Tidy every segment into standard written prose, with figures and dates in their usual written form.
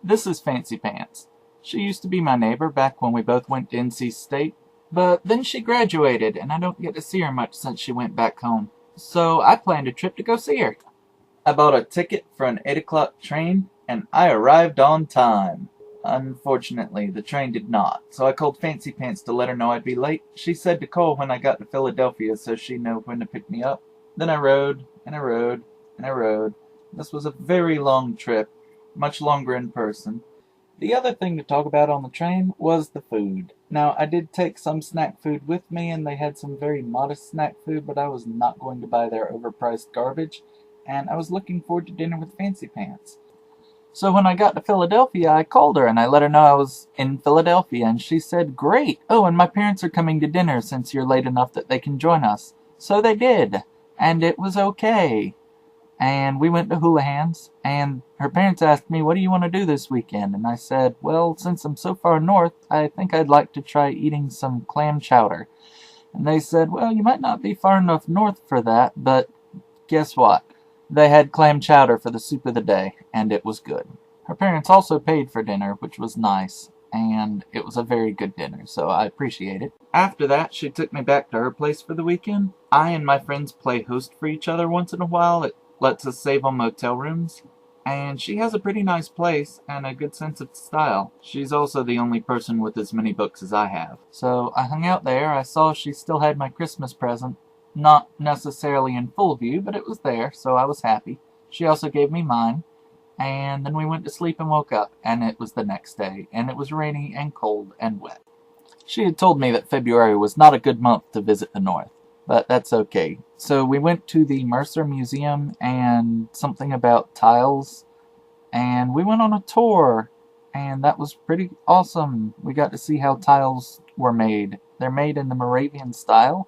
This is Fancy Pants. She used to be my neighbor back when we both went to NC State, but then she graduated and I don't get to see her much since she went back home. So I planned a trip to go see her. I bought a ticket for an 8 o'clock train and I arrived on time. Unfortunately, the train did not, so I called Fancy Pants to let her know I'd be late. She said to call when I got to Philadelphia so she'd know when to pick me up. Then I rode, and I rode, and I rode. This was a very long trip, much longer in person. The other thing to talk about on the train was the food. Now, I did take some snack food with me, and they had some very modest snack food, but I was not going to buy their overpriced garbage, and I was looking forward to dinner with Fancy Pants. So when I got to Philadelphia, I called her and I let her know I was in Philadelphia, and she said, "Great! Oh, and my parents are coming to dinner since you're late enough that they can join us." So they did, and it was okay. And we went to Houlihan's, and her parents asked me, "What do you want to do this weekend?" And I said, "Well, since I'm so far north, I think I'd like to try eating some clam chowder." And they said, "Well, you might not be far enough north for that, but guess what? They had clam chowder for the soup of the day, and it was good." Her parents also paid for dinner, which was nice, and it was a very good dinner, so I appreciate it. After that, she took me back to her place for the weekend. I and my friends play host for each other once in a while. It lets us save on motel rooms, and she has a pretty nice place and a good sense of style. She's also the only person with as many books as I have. So I hung out there. I saw she still had my Christmas present. Not necessarily in full view, but it was there, so I was happy. She also gave me mine, and then we went to sleep and woke up, and it was the next day, and it was rainy and cold and wet. She had told me that February was not a good month to visit the North, but that's okay. So we went to the Mercer Museum and something about tiles, and we went on a tour, and that was pretty awesome. We got to see how tiles were made. They're made in the Moravian style,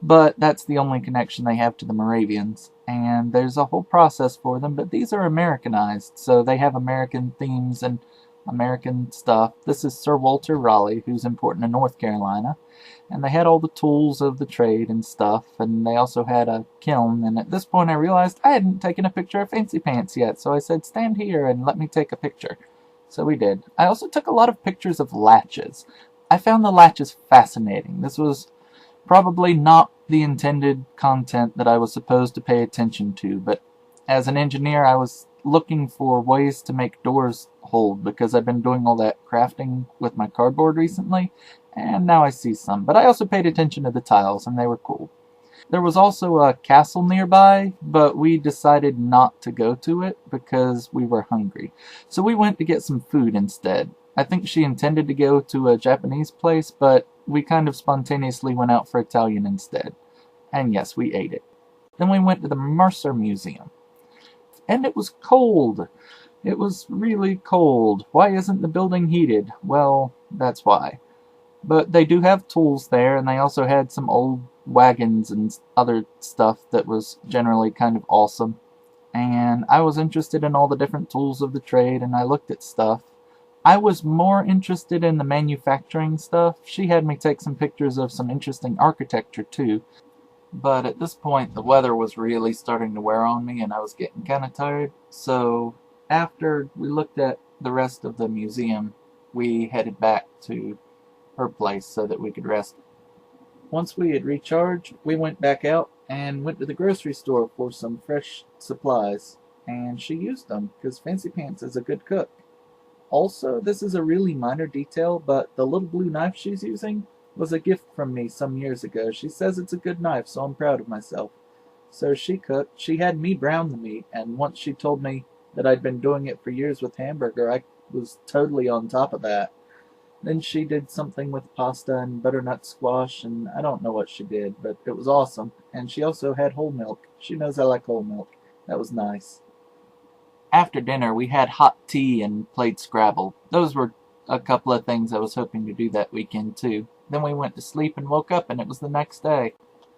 but that's the only connection they have to the Moravians, and there's a whole process for them, but these are Americanized, so they have American themes and American stuff. This is Sir Walter Raleigh, who's important in North Carolina, and they had all the tools of the trade and stuff, and they also had a kiln, and at this point I realized I hadn't taken a picture of Fancy Pants yet, so I said, "Stand here and let me take a picture." So we did. I also took a lot of pictures of latches. I found the latches fascinating. This was probably not the intended content that I was supposed to pay attention to, but as an engineer I was looking for ways to make doors hold because I've been doing all that crafting with my cardboard recently, and now I see some. But I also paid attention to the tiles, and they were cool. There was also a castle nearby, but we decided not to go to it because we were hungry. So we went to get some food instead. I think she intended to go to a Japanese place, but we kind of spontaneously went out for Italian instead. And yes, we ate it. Then we went to the Mercer Museum. And it was cold. It was really cold. Why isn't the building heated? Well, that's why. But they do have tools there, and they also had some old wagons and other stuff that was generally kind of awesome. And I was interested in all the different tools of the trade, and I looked at stuff. I was more interested in the manufacturing stuff. She had me take some pictures of some interesting architecture too. But at this point, the weather was really starting to wear on me, and I was getting kind of tired. So after we looked at the rest of the museum, we headed back to her place so that we could rest. Once we had recharged, we went back out and went to the grocery store for some fresh supplies. And she used them, because Fancy Pants is a good cook. Also, this is a really minor detail, but the little blue knife she's using was a gift from me some years ago. She says it's a good knife, so I'm proud of myself. So she cooked. She had me brown the meat, and once she told me that I'd been doing it for years with hamburger, I was totally on top of that. Then she did something with pasta and butternut squash, and I don't know what she did, but it was awesome. And she also had whole milk. She knows I like whole milk. That was nice. After dinner, we had hot tea and played Scrabble. Those were a couple of things I was hoping to do that weekend, too. Then we went to sleep and woke up, and it was the next day.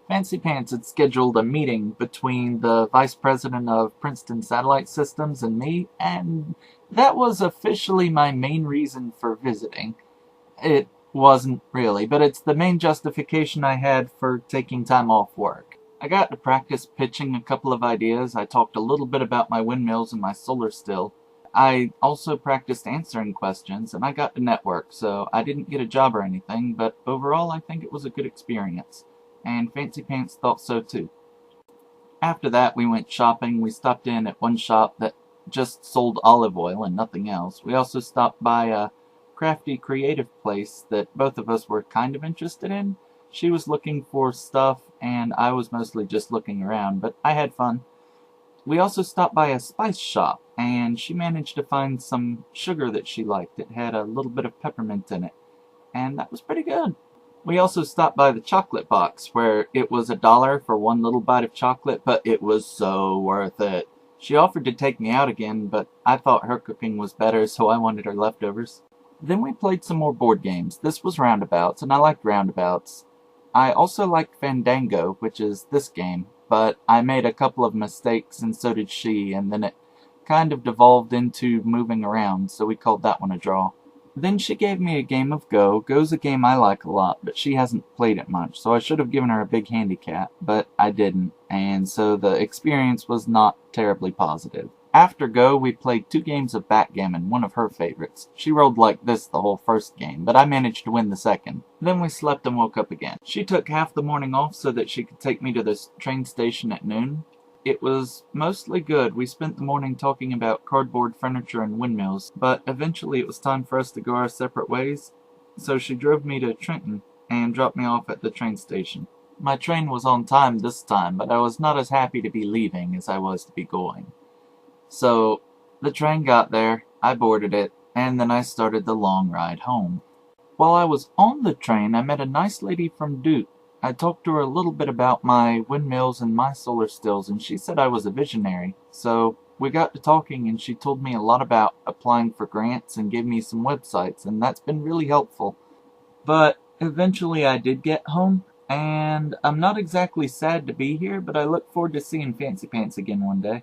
Fancy Pants had scheduled a meeting between the vice president of Princeton Satellite Systems and me, and that was officially my main reason for visiting. It wasn't really, but it's the main justification I had for taking time off work. I got to practice pitching a couple of ideas. I talked a little bit about my windmills and my solar still. I also practiced answering questions, and I got to network, so I didn't get a job or anything, but overall I think it was a good experience, and Fancy Pants thought so too. After that, we went shopping. We stopped in at one shop that just sold olive oil and nothing else. We also stopped by a crafty, creative place that both of us were kind of interested in. She was looking for stuff, and I was mostly just looking around, but I had fun. We also stopped by a spice shop, and she managed to find some sugar that she liked. It had a little bit of peppermint in it, and that was pretty good. We also stopped by the chocolate box, where it was $1 for one little bite of chocolate, but it was so worth it. She offered to take me out again, but I thought her cooking was better, so I wanted her leftovers. Then we played some more board games. This was Roundabouts, and I liked Roundabouts. I also liked Fandango, which is this game, but I made a couple of mistakes, and so did she, and then it kind of devolved into moving around, so we called that one a draw. Then she gave me a game of Go. Go's a game I like a lot, but she hasn't played it much, so I should have given her a big handicap, but I didn't, and so the experience was not terribly positive. After Go, we played 2 games of backgammon, one of her favorites. She rolled like this the whole first game, but I managed to win the second. Then we slept and woke up again. She took half the morning off so that she could take me to the train station at noon. It was mostly good. We spent the morning talking about cardboard furniture and windmills, but eventually it was time for us to go our separate ways, so she drove me to Trenton and dropped me off at the train station. My train was on time this time, but I was not as happy to be leaving as I was to be going. So, the train got there, I boarded it, and then I started the long ride home. While I was on the train, I met a nice lady from Duke. I talked to her a little bit about my windmills and my solar stills, and she said I was a visionary. So we got to talking, and she told me a lot about applying for grants and gave me some websites, and that's been really helpful. But eventually I did get home, and I'm not exactly sad to be here, but I look forward to seeing Fancy Pants again one day.